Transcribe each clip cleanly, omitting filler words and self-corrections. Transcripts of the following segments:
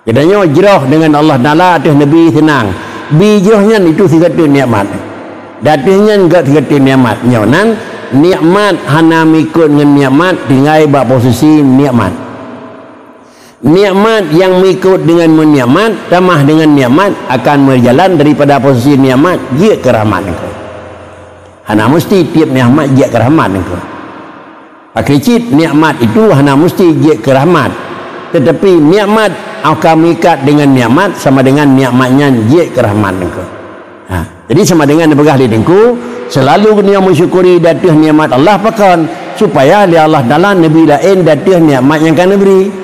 Katanya hijrah dengan Allah Ta'ala atas Nabi senang. Bijrahnya itu 300 nikmat. Datihnya enggak 300 nikmat. Nyonan nikmat hana mikut dengan nikmat tinggal bak posisi nikmat. Nikmat yang mengikut dengan nikmat tamah dengan nikmat akan berjalan daripada posisi nikmat dia ke rahmat engkau. Hana mesti tiap nikmat dia ke rahmat engkau. Pakicit nikmat itu hana mesti dia ke rahmat. Tetapi nikmat akan mengikat dengan nikmat sama dengan nikmatnya dia ke rahmat engkau. Jadi sama dengan begah lidengku selalu kena mensyukuri datih nikmat Allah pakan supaya li Allah Taala nabi lain datih nikmat yang kan beri.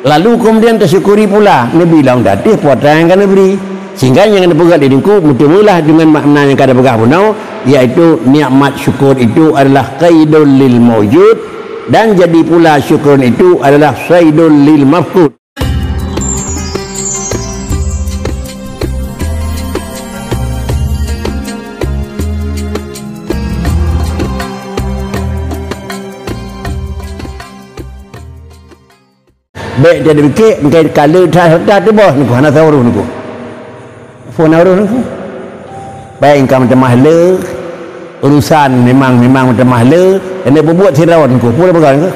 Lalu kemudian tersyukuri pula nabi lang datih puatan yang kan beri. Sehingga yang kena begah lidengku mula dengan makna yang kada begah punau iaitu nikmat syukur itu adalah qaidul lil mawjud dan jadi pula syukur itu adalah saidul lil mafqud. Baik dia fikir mungkin kalau dah tu bos niku hana tahu niku. Phone orang niku. Baik engkau macam mahla urusan memang macam mahla dan dia berbuat sirawan niku. Pula pegang niku.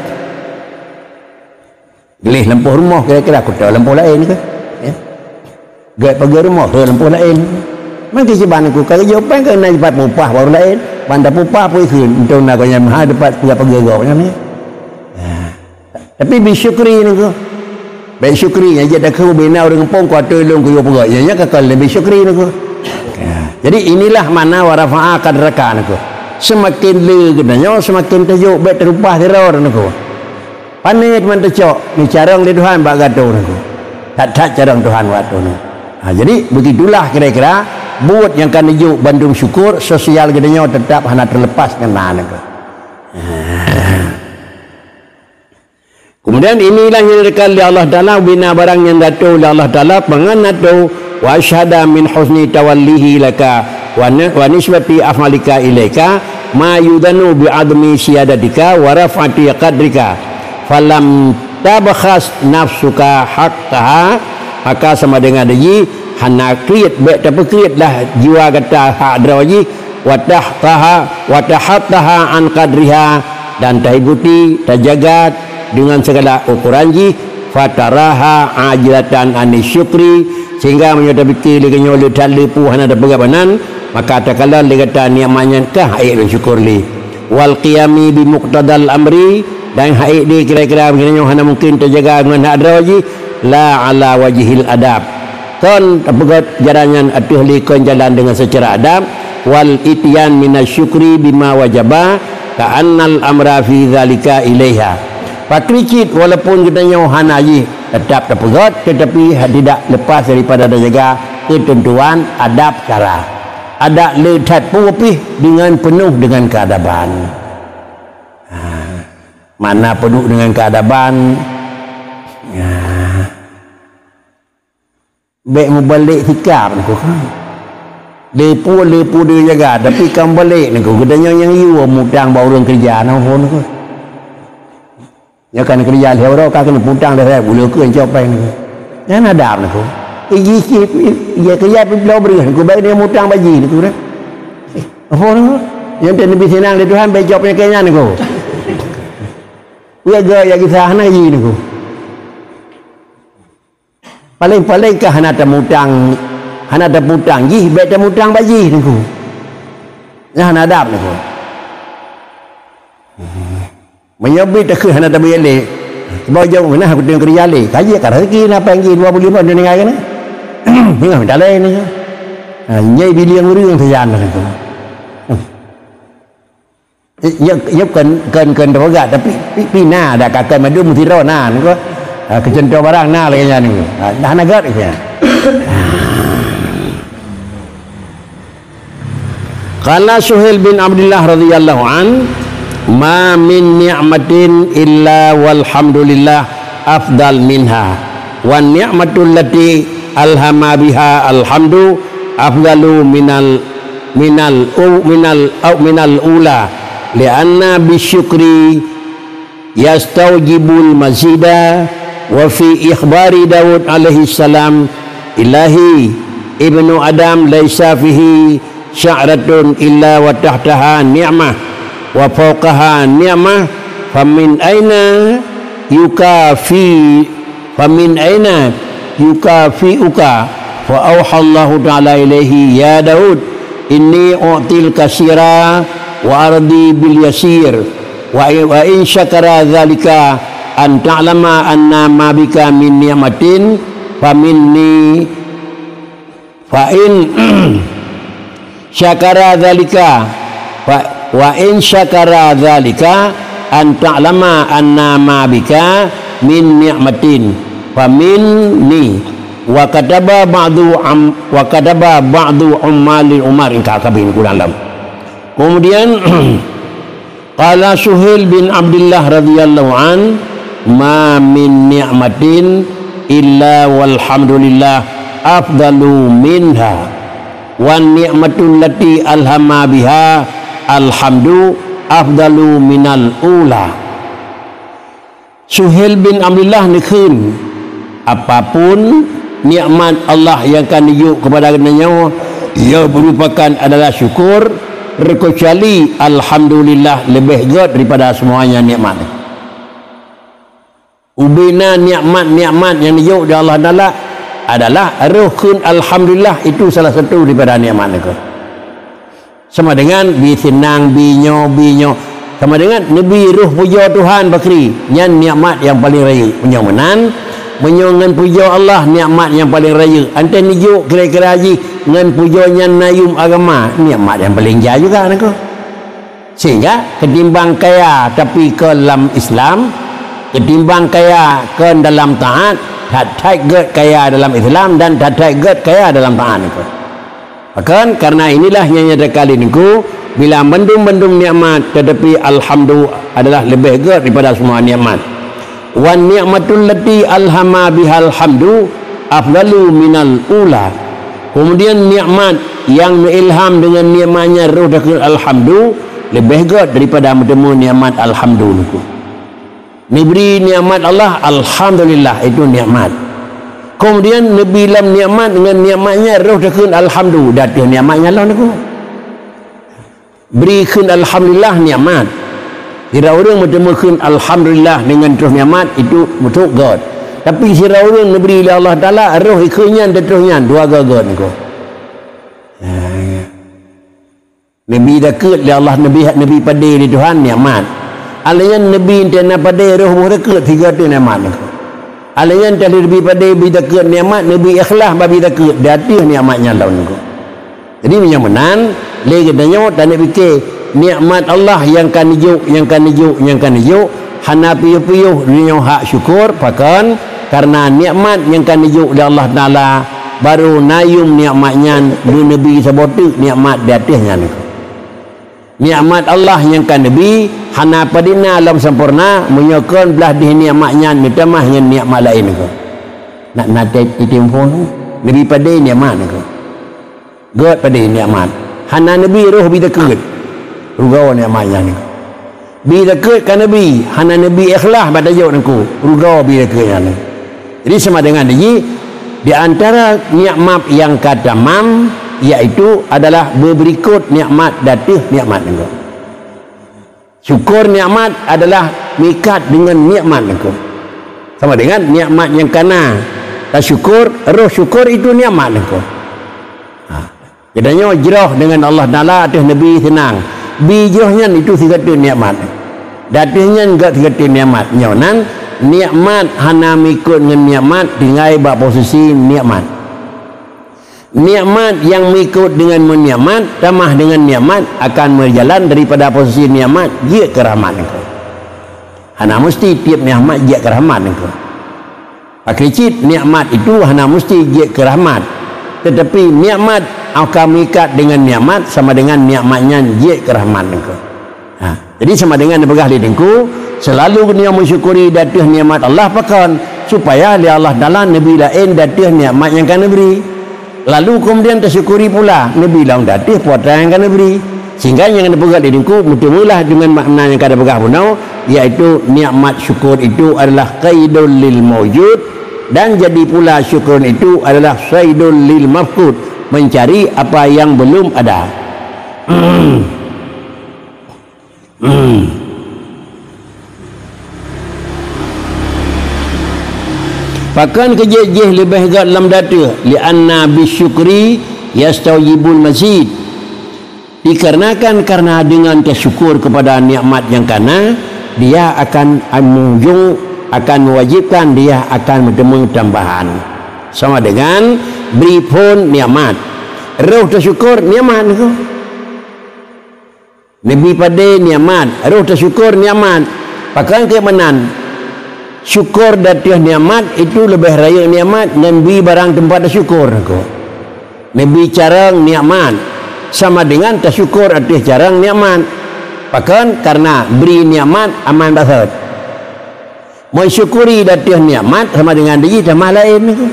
Gelih lampu rumah kira-kira aku tahu lampu lain ke. Ya. Gak pergi rumah tu lampu lain. Mungkin si ban niku kalau jawapan ke nak dapat upah baru lain. Bandar upah pun ikut untuk nak kau mah dapat pergi gawanya ni. Tapi bersyukuri niku. Baik syukri aja dah kau bina orang kampung kau tolong kau pergi. Ya kakak lebih syukri niku. Jadi inilah mana warafa'a kadraka niku. Semakin le kenanya semakin tajuk baik terupah teror niku. Panit man tecok ni carang di Tuhan bak gaduh niku. Tak carang Tuhan waktu ni. Jadi begitulah kira-kira buat yang kan tajuk Bandung syukur sosial kenanya tetap hana terlepas kena niku. Kemudian inilah yang direkal oleh Allah Ta'ala bina barang yang datu oleh Allah Ta'ala penganatu wa asyhada min husni tawallihi laka wa nisbati afalika ilaika ma yudanu bi admi siyadatika wa raf'ati qadrika falam tabkhas nafsuka haqqaha maka sama dengan ji hana kriat baik tak kriatlah jiwa kata hak drawaji wa tahattaha an qadriha dan tahibuti tajagat dengan segala ukuran ji fataraha ajlatan anisyukri sehingga menyata fikir leganya oleh talipu hana ada pegabanan maka takala legata niamanya kah ayat syukur li wal qiyami bi muqtadal amri dan haid di kira-kira begini hana mungkin terjaga dengan hak drawaji la ala wajhil adab kon pegat jarangan atuh li kon jalan dengan secara adab wal ityan minasyukri bima wajaba ka'annal amra fi zalika ilaiha. Pakricit walaupun kita nyohan haji tetap terpegat tetapi tidak lepas daripada jaga ketentuan adab cara. Ada letat pupih dengan penuh dengan keadaban. Mana penuh dengan keadaban? Baik membalik sikap niku kan. Lepu dia jaga tapi kan balik niku gedanya yang iu mudang bawa orang kerja nang niku. Ya kan kerja dia orang kena putang dah saya boleh ke capai ni. Jangan ada ni ko. Iji ya kerja bila beri ni ko baik dia mutang baji ni ko dah. Apa ni? Yang lebih senang di Tuhan baik jawabnya kayaknya ni ko. Ya gaya kisah na ji ni ko. Paling-paling ke hana ada putang ji baik dia mutang baji ni ko. Jangan ada ni ko. Menyebut tak ke hana tabi le sebab jauh mana aku tengok kerja le kaji kat rezeki nak panggil 25 dia dengar kan tengok minta lain ni nyai biliang urang sajan tu ya kan terpegat tapi pina dah kakak madu mutiro na ni ko kecentol barang na lagi ni dah nagat ya Qala Suhail bin Abdullah radhiyallahu an ma min ni'matin illa walhamdulillah afdal minha wa ni'matul lati alhama biha alhamdu afdalu minal ula lianna bisyukri yastawjibul mazida wa fi ikhbari Daud alaihi salam ilahi ibnu Adam laisa fihi sya'ratun illa wa tahtaha ni'mah wa fawqaha ni'mah famin aina yukafi'uka fa auha Allah ta'ala ilaihi ya Daud inni u'til kasira wa ardi bil yasir wa in syakara dzalika an ta'lama anna ma bika min ni'matin faminni fa in syakara dzalika wa in syakara dzalika an ta'lama anna ma bika min ni'matin faminni wa kataba ba'du ummalil umar ingka kabin kudalam. Kemudian qala Suhail bin Abdullah radhiyallahu an ma min ni'matin illa walhamdulillah afdalu minha wan ni'matul lati alhama biha alhamdu afdalu minal ula. Suhail bin Abdullah nikhin apapun nikmat Allah yang akan dijuk kepada nyawa ia merupakan adalah syukur terkecuali alhamdulillah lebih god daripada semuanya nikmat. Ubina nikmat yang dijuk dari Allah Taala adalah rukun alhamdulillah, itu salah satu daripada nikmat itu. Sama dengan bi senang binyo sama dengan nabi ruh puja Tuhan bakri nyan nikmat yang paling raya punya menan menyon puja Allah nikmat yang paling raya ante nijuk kira-kira haji ngan puja nyan nayum agama nikmat yang paling jaya juga nak. Sehingga ketimbang kaya tapi ke dalam Islam, ketimbang kaya ke dalam taat, tak kaya dalam Islam dan tak kaya dalam taat itu. Bahkan karena inilah yang nyata kali niku bila bendung-bendung nikmat tetapi alhamdulillah adalah lebih gede daripada semua nikmat. Wan ni'matul lati alhama bihal hamdu afdalu minal ula. Kemudian nikmat yang ilham dengan nikmatnya roh dakil alhamdu lebih gede daripada bertemu nikmat alhamdu niku. Diberi nikmat Allah alhamdulillah itu nikmat. Kemudian Nabi lam nikmat dengan nikmatnya roh dakil alhamdu datang nikmatnya Allah niku. Berikan alhamdulillah nikmat. Tidak orang bertemukan alhamdulillah dengan terus nikmat itu betul God. Tapi sira orang beri oleh Allah Taala roh ikunnya dan terusnya dua God niku. Nabi dekat oleh Allah Nabi pada di Tuhan nikmat. Alayan Nabi intena pada roh dekat tiga tu nikmat niku. Alayan tadi Nabi pada bi dekat nikmat Nabi ikhlas babi dekat datih nikmatnya Allah niku. Jadi yang menan lagi katanya tak nak fikir nikmat Allah yang kan hijuk hana piyuh-piyuh dunia hak syukur pakan karena nikmat yang kan hijuk oleh Allah Taala baru nayum nikmatnya Nabi sebutu nikmat di atasnya ni. Nikmat Allah yang kan Nabi hana padina alam sempurna menyokon belah di nikmatnya mitamah yang nikmat lain ni. Nak natai timpun Nabi pada nikmat ni. God pada nikmat. Hana Nabi roh bi dekat. Rugau nikmatnya ni. Bi dekat kan Nabi, hana Nabi ikhlas pada jauh niku. Rugau bi dekatnya ni. Jadi sama dengan ini di antara nikmat yang katamam iaitu adalah berikut nikmat datih nikmat niku. Syukur nikmat adalah mikat dengan nikmat niku. Sama dengan nikmat yang kana. Tak syukur, roh syukur itu nikmat niku. Kedanya jerah dengan Allah Taala atas Nabi senang. Bijrohnya itu tiga nikmat. Datihnya enggak tiga nikmat. Nyonan nikmat hana mikut dengan nikmat tinggal bak posisi nikmat. Nikmat yang mikut dengan nikmat tamah dengan nikmat akan berjalan daripada posisi nikmat dia ke rahmat engkau. Hana mesti tiap nikmat dia ke rahmat engkau. Pakai cit nikmat itu hana mesti dia ke rahmat. Tetapi nikmat akan mengikat dengan nikmat sama dengan nikmatnya dia ke rahmat engkau. Jadi sama dengan pegah di dengku selalu dia mensyukuri datih nikmat Allah pakan supaya li Allah Taala Nabi lain datih nikmat yang kan beri. Lalu kemudian tersyukuri pula Nabi lain datih puatan yang kan beri. sehingga yang ada pegat diriku mula dengan makna yang kada pegah punau, iaitu nikmat syukur itu adalah qaidul lil mawjud, dan jadi pula syukur itu adalah saidul lil mafqud, mencari apa yang belum ada. Pakan kejejeh lebih gat dalam data li'anna bisyukri yastawjibul mazid, dikarenakan karena dengan tersyukur kepada nikmat yang kana, dia akan mewajibkan dia akan bertemu tambahan. Sama dengan beri pun nikmat, roh tersyukur nikmat tu. Nabi pada nikmat, roh tersyukur nikmat. Pakan keimanan syukur datih nikmat itu lebih raya nikmat Nabi barang tempat syukur aku. Nabi carang nikmat sama dengan tersyukur atas carang nikmat. Pakan karena beri nikmat aman basat. Mensyukuri datih nikmat sama dengan dia tamah lain aku.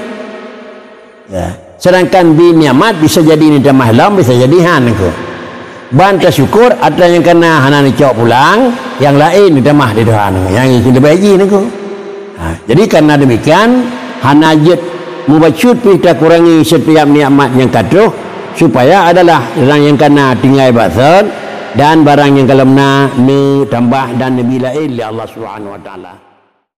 Ya. Sedangkan beri nikmat bisa jadi ni tamah lam, bisa jadi han aku. Ban tersyukur ada yang kena hana ni cok pulang, yang lain ni tamah di Tuhan. Yang itu lebih haji aku. Jadi karena demikian hanajat mubasyut kita kurangi setiap nikmat yang kadruh supaya adalah orang yang kena tinggal basat dan barang yang kalamna ni tambah dan nabi lain li Allah Subhanahu wa taala.